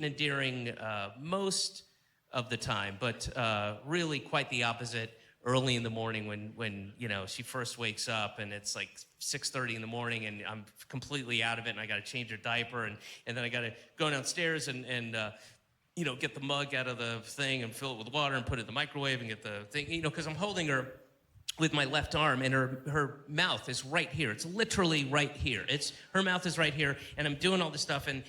and endearing most of the time, but really quite the opposite early in the morning when you know, she first wakes up and it's like 6:30 in the morning and I'm completely out of it and I got to change her diaper and then I got to go downstairs and you know, get the mug out of the thing and fill it with water and put it in the microwave and get the thing, you know, because I'm holding her with my left arm and her mouth is right here. It's literally right here. Her mouth is right here and I'm doing all this stuff and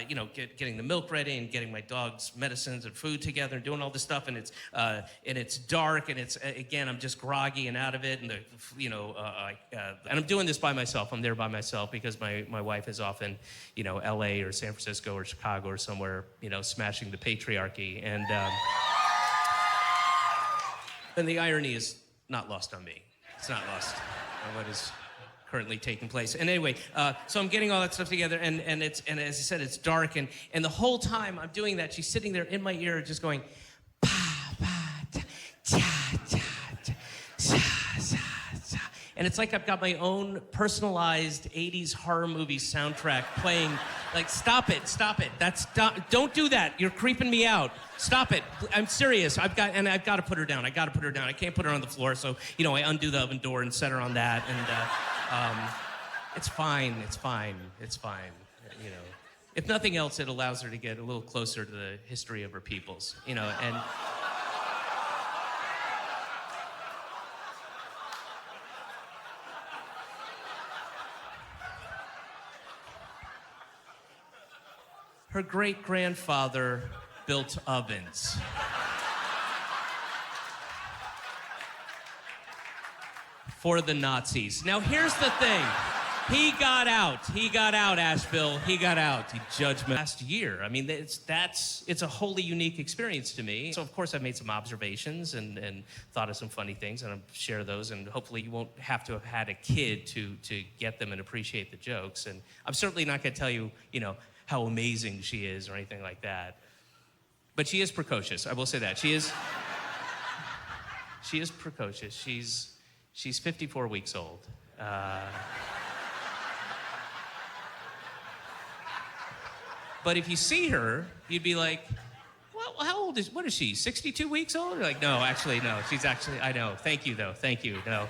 you know, getting the milk ready and getting my dog's medicines and food together and doing all this stuff and it's dark and it's, again, I'm just groggy and out of it and you know, and I'm doing this by myself. I'm there by myself because my wife is often, you know, LA or San Francisco or Chicago or somewhere, you know, smashing the patriarchy and the irony is not lost on me. It's not lost on what is currently taking place. And anyway, so I'm getting all that stuff together, and as I said, it's dark, and the whole time I'm doing that, she's sitting there in my ear, just going, pa pa ta cha cha cha cha cha, and it's like I've got my own personalized '80s horror movie soundtrack playing. Like, stop it! Don't do that. You're creeping me out. Stop it. I'm serious. I've got to put her down. I can't put her on the floor. So, you know, I undo the oven door and set her on that. And it's fine. You know, if nothing else, it allows her to get a little closer to the history of her peoples. You know, and her great-grandfather built ovens. For the Nazis. Now here's the thing. He got out, Asheville. He got out. He judgment last year. I mean, it's a wholly unique experience to me. So of course I've made some observations and thought of some funny things, and I'll share those, and hopefully you won't have to have had a kid to get them and appreciate the jokes. And I'm certainly not gonna tell you, you know, how amazing she is or anything like that. But she is precocious, I will say that. She is precocious. She's 54 weeks old. But if you see her, you'd be like, well, what is she, 62 weeks old? You're like, no, actually, no. She's actually, I know. Thank you, though. Thank you. No,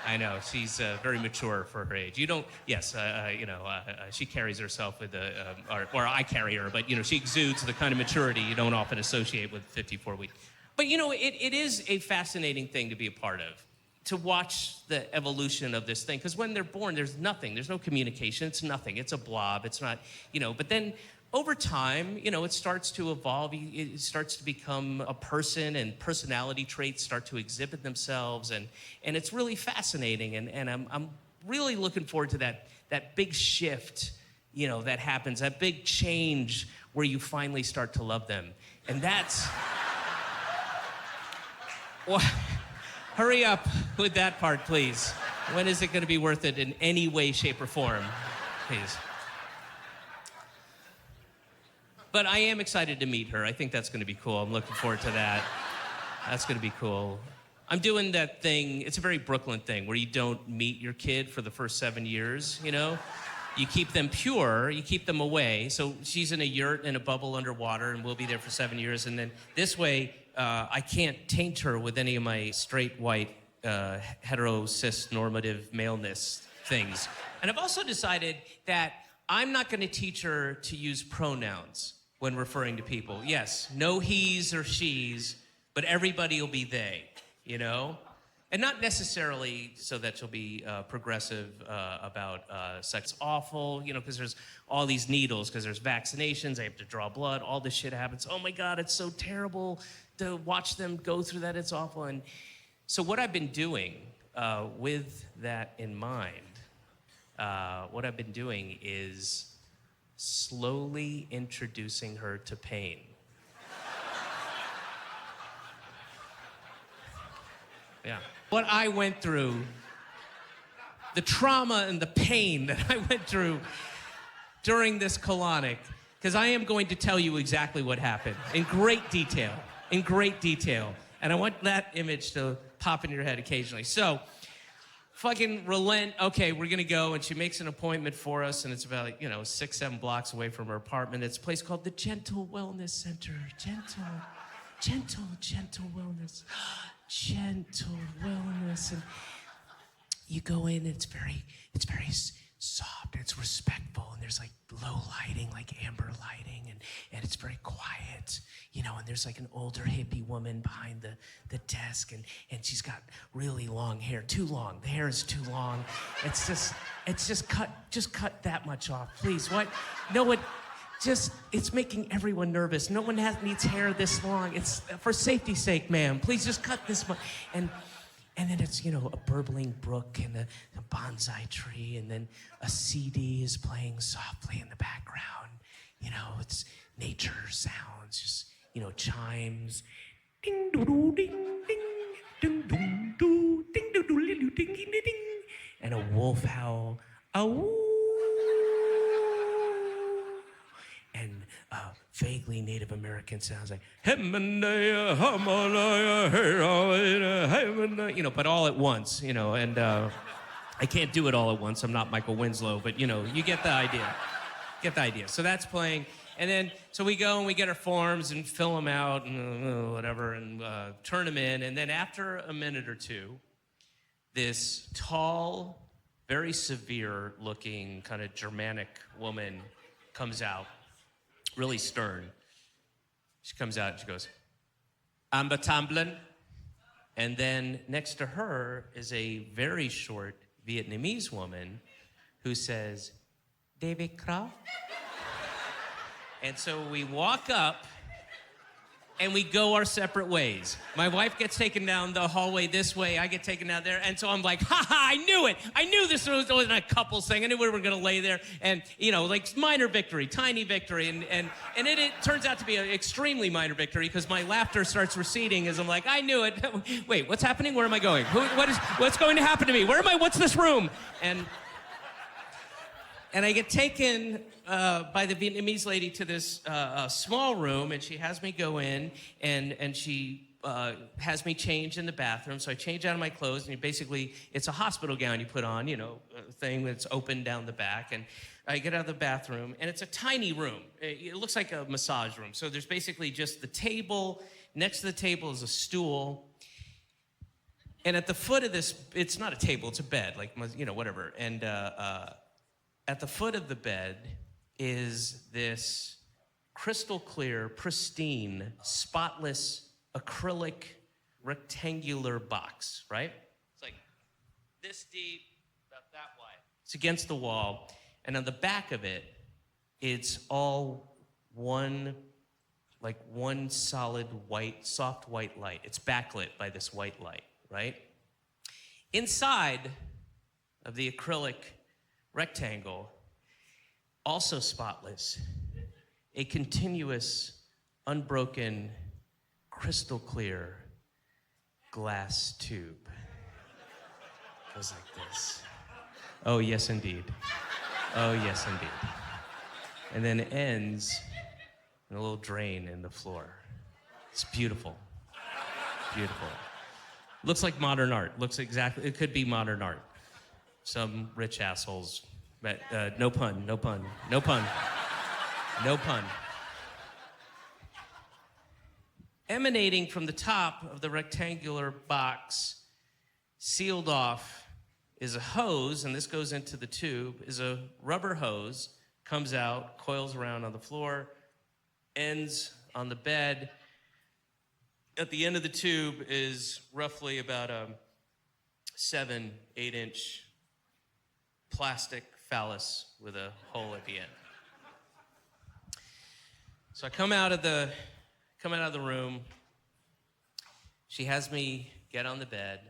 I know. She's very mature for her age. You don't, yes, you know, she carries herself with or I carry her, but, you know, she exudes the kind of maturity you don't often associate with 54 weeks. But, you know, it is a fascinating thing to be a part of, to watch the evolution of this thing. Because when they're born, there's nothing. There's no communication. It's nothing. It's a blob. It's not, you know, but then over time, you know, it starts to evolve. It starts to become a person, and personality traits start to exhibit themselves, and it's really fascinating. And I'm really looking forward to that big shift, you know, that happens, that big change where you finally start to love them. And that's, well, hurry up with that part, please. When is it going to be worth it in any way, shape, or form? Please. But I am excited to meet her. I think that's going to be cool. I'm looking forward to that. That's going to be cool. I'm doing that thing, it's a very Brooklyn thing, where you don't meet your kid for the first 7 years, you know? You keep them pure, you keep them away. So she's in a yurt in a bubble underwater, and we'll be there for 7 years. And then this way, I can't taint her with any of my straight, white, hetero, cis, normative maleness things. And I've also decided that I'm not gonna teach her to use pronouns when referring to people. Yes, no he's or she's, but everybody will be they, you know? And not necessarily so that she'll be progressive about sex. It's awful, you know, because there's all these needles, because there's vaccinations, they have to draw blood, all this shit happens. Oh my God, it's so terrible to watch them go through that, it's awful. And so what I've been doing with that in mind, what I've been doing is slowly introducing her to pain. Yeah. What I went through, the trauma and the pain that I went through during this colonic, because I am going to tell you exactly what happened in great detail, And I want that image to pop in your head occasionally. So, fucking relent. Okay, we're gonna go, and she makes an appointment for us, and it's about 6-7 blocks away from her apartment. It's a place called the Gentle Wellness Center. Gentle wellness, gentle wellness, and you go in. And it's very soft. And it's respectful, and there's like low lighting, like amber lighting, and it's very quiet, And there's like an older hippie woman behind the desk, and she's got really long hair, too long. The hair is too long. It's just cut that much off, please. What? No, it's making everyone nervous. No one needs hair this long. It's for safety's sake, ma'am. Please just cut this much. And then it's, a burbling brook and a bonsai tree, and then a CD is playing softly in the background. It's nature sounds, just, chimes. Ding doo doo ding ding ding ding doo ding doo doo ding ding ding ding, and a wolf howl. And vaguely Native American sounds like but all at once, and I can't do it all at once. I'm not Michael Winslow, but you get the idea. So that's playing, and then so we go and we get our forms and fill them out and whatever, and turn them in, and then after a minute or two, this tall, very severe-looking kind of Germanic woman comes out. Really stern. She comes out and she goes, Amba Tamblin. And then next to her is a very short Vietnamese woman who says, David Croft. And so we walk up and we go our separate ways. My wife gets taken down the hallway this way, I get taken down there, and so I'm like, I knew it! I knew this wasn't a couples thing. I knew we were gonna lay there, and like minor victory, tiny victory, and it turns out to be an extremely minor victory because my laughter starts receding as I'm like, I knew it. Wait, what's happening? Where am I going? What's going to happen to me? Where am I? What's this room? And I get taken by the Vietnamese lady to this small room, and she has me go in, and she has me change in the bathroom. So I change out of my clothes, and it's a hospital gown you put on, a thing that's open down the back. And I get out of the bathroom, and it's a tiny room. It looks like a massage room. So there's basically just the table. Next to the table is a stool. And at the foot of this, it's not a table, it's a bed, like, whatever. And at the foot of the bed is this crystal clear, pristine, spotless, acrylic, rectangular box, right? It's like this deep, about that wide. It's against the wall, and on the back of it, it's all one solid white, soft white light. It's backlit by this white light, right? Inside of the acrylic rectangle, also spotless, a continuous, unbroken, crystal clear glass tube. Goes like this. Oh, yes, indeed. Oh, yes, indeed. And then it ends in a little drain in the floor. It's beautiful. Beautiful. Looks like modern art. It could be modern art. Some rich assholes, but no pun. Emanating from the top of the rectangular box, sealed off, is a hose, and this goes into the tube, is a rubber hose, comes out, coils around on the floor, ends on the bed. At the end of the tube is roughly about a 7-8 inch plastic phallus with a hole at the end. So I come out of the room. She has me get on the bed,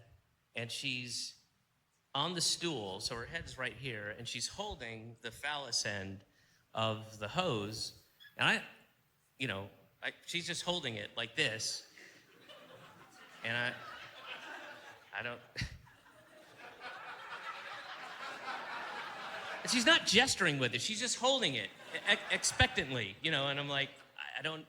and she's on the stool, so her head's right here, and she's holding the phallus end of the hose, and she's just holding it like this, and I don't. She's not gesturing with it. She's just holding it expectantly, and I'm like, I don't.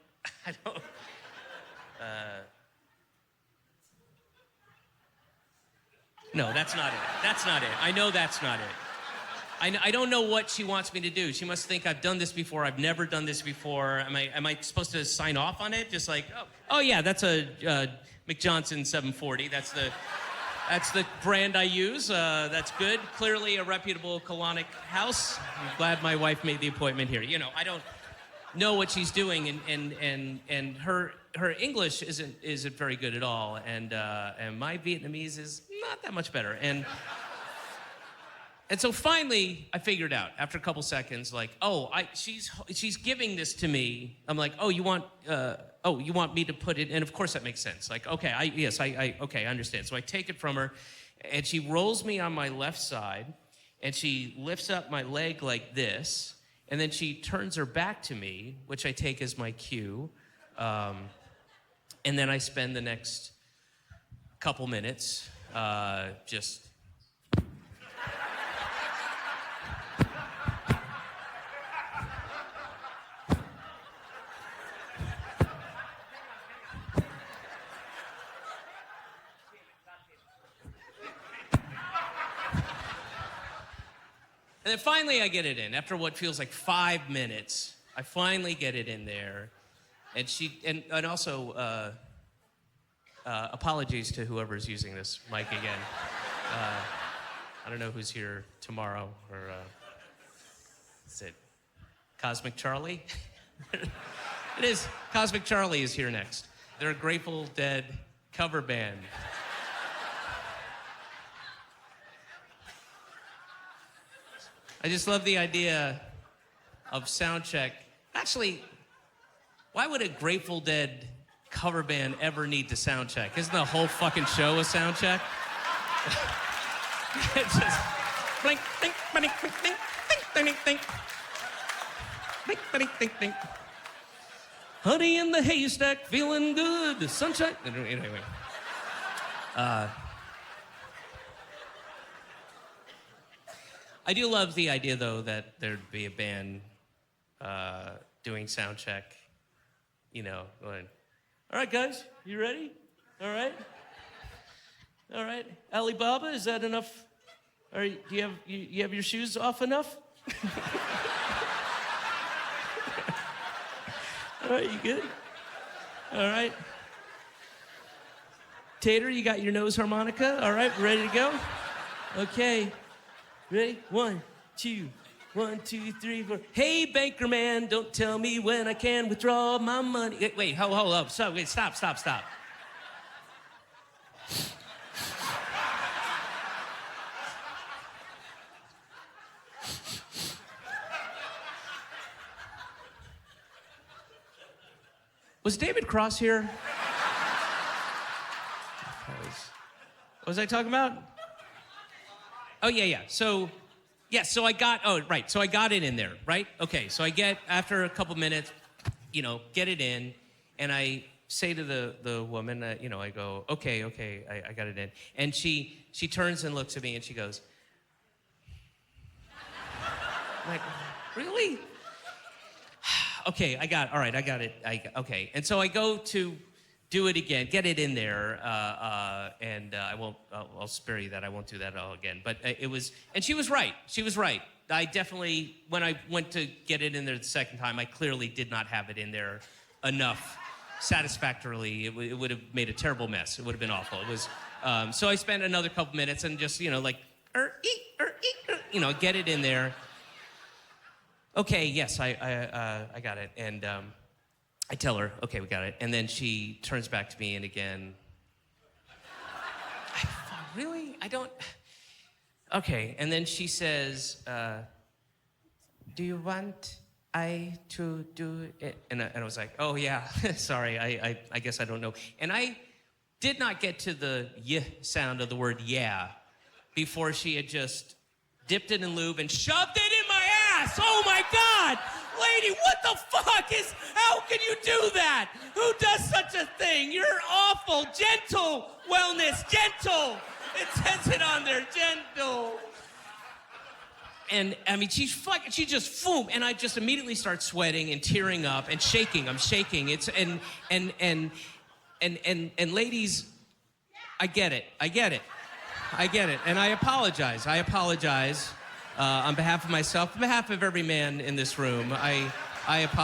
No, that's not it. That's not it. I know that's not it. I don't know what she wants me to do. She must think I've done this before. I've never done this before. Am I supposed to sign off on it? Just like, oh yeah, that's a McJohnson 740. That's the brand I use. That's good. Clearly a reputable Colonic house. I'm glad my wife made the appointment here. You know, I don't know what she's doing, and her English isn't very good at all, and my Vietnamese is not that much better, and so finally, I figured out after a couple seconds, like, she's giving this to me. I'm like, you want me to put it? And of course that makes sense. Like, okay, I understand. So I take it from her, and she rolls me on my left side, and she lifts up my leg like this, and then she turns her back to me, which I take as my cue, and then I spend the next couple minutes just. And then finally I get it in. After what feels like 5 minutes, I finally get it in there. And and also, apologies to whoever's using this mic again. I don't know who's here tomorrow, or is it Cosmic Charlie? It is. Cosmic Charlie is here next. They're a Grateful Dead cover band. I just love the idea of sound check. Actually, why would a Grateful Dead cover band ever need to sound check? Isn't the whole fucking show a sound check? It's just blink, think, blink, think, think, think, think, blink, blink, think, think. Honey in the haystack, feeling good. The sunshine. Anyway. I do love the idea, though, that there'd be a band doing sound check, you know, going, all right, guys, you ready? All right? All right. Alibaba, is that enough? Or do you have your shoes off enough? All right, you good? All right. Tater, you got your nose harmonica? All right, ready to go? Okay. Ready? 1, 2, 1, 2, 3, 4. Hey, banker man, don't tell me when I can withdraw my money. Wait, hold up. Stop. Was David Cross here? What was I talking about? Oh, yeah. So I got it in there, right? Okay, so I get, after a couple minutes, you know, get it in, and I say to the woman, you know, I go, okay, I got it in. And she turns and looks at me, and she goes, I'm like, really? Okay, I got it. Okay, and so I go to do it again, get it in there, and I'll spare you that. I won't do that all again. But and she was right. I definitely, when I went to get it in there the second time, I clearly did not have it in there enough satisfactorily. It would have made a terrible mess. It would have been awful. It was, so I spent another couple minutes and just, you know, like, you know, get it in there. Okay, yes, I got it. And I tell her, okay, we got it. And then she turns back to me, and again, really? I don't... Okay, and then she says, do you want I to do it? And I was like, oh, yeah, sorry, I guess I don't know. And I did not get to the y sound of the word yeah before she had just dipped it in lube and shoved it in my ass. Oh, my God. Lady, what the fuck is... How can you do that? Who does such a thing? You're awful. Gentle wellness. Gentle. It says it on there. Gentle. And, I mean, she just, boom, and I just immediately start sweating and tearing up and shaking. I'm shaking. It's, and ladies, I get it. I get it. And I apologize. I apologize on behalf of myself, on behalf of every man in this room. I apologize.